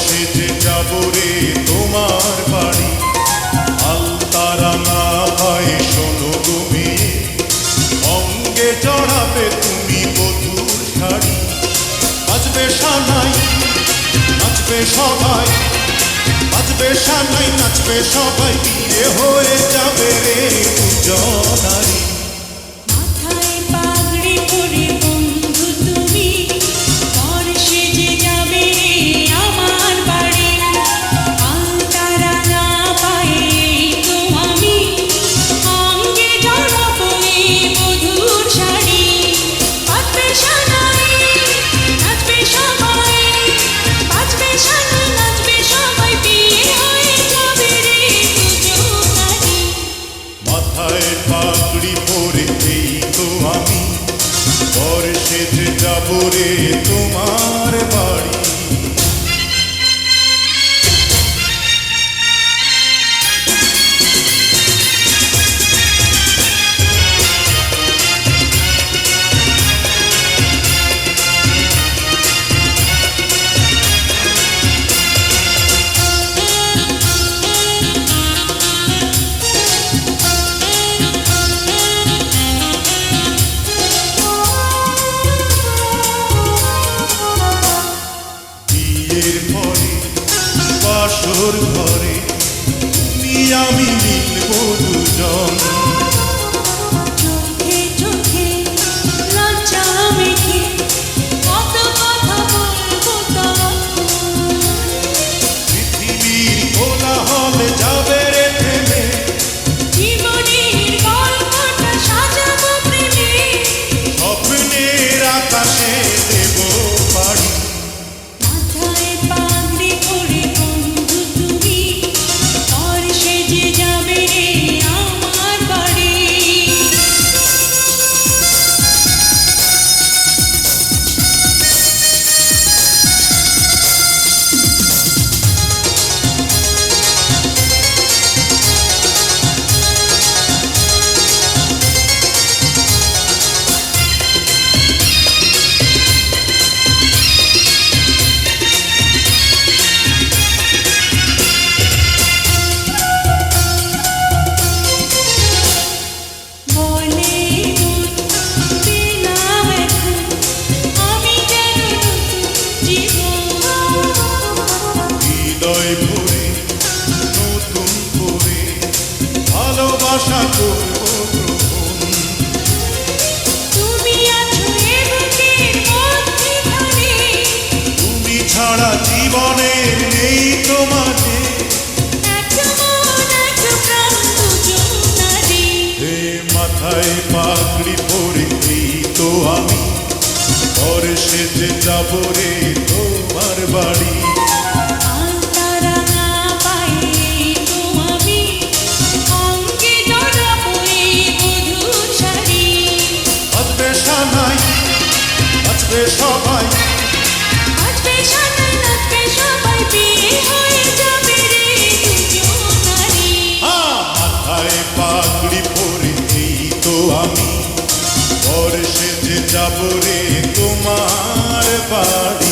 সেজে যাব রে তোমার বাড়ি। আলতারাঙা হয় শোনো তুমি, অঙ্গে জড়াবে তুমি বধূর শাড়ি। বাজবে সানাই নাচবে সবাই, বাজবে সানাই নাচবে সবাই, বিয়ে হয়ে যাবে রে দুজনারি। পাগড়ি পরে এই তো আমি, বর সেজে যাব রে তোমার বাড়ি। বাসর ঘরে তুমি আমি মিলব দুজন, চোখে চোখে লজ্জা মেখে কত কথা বলবো তখন। পৃথিবীর কোলাহল যাবে রে থেমে, জীবনের গল্পটা সাজাবো প্রেমে, স্বপ্নের আকাশে দেব বাড়ি। মাথায় পাগড়ি পরে বন্ধু তুমি, বর সেজে যাবে রে আমার বাড়ি। হৃদয় ভরে নতুন করে ভালোবাসা করব গ্রহণ, তুমি আছো এ বুকের মধ্যিখানে, তুমি ছাড়া জীবনে নেই তোমাকে। এক মন এক প্রাণ দুজনারি। হে মাথায় পাগড়ি পরে এই তো আমি, বর সেজে যাব রে তোমার বাড়ি। আলতারাঙা পায়ে তো আমি, অঙ্গে জড়াবো এই বধূর শাড়ি। বাজবে সানাই নাচবে সবাই, বাজবে সানাই নাচবে সবাই, বিয়ে হয়ে যাবে রে দুজনারি। মাথায় পাগড়ি পরে এই তো আমি, বর সেজে যাব রে তোমার বাড়ি।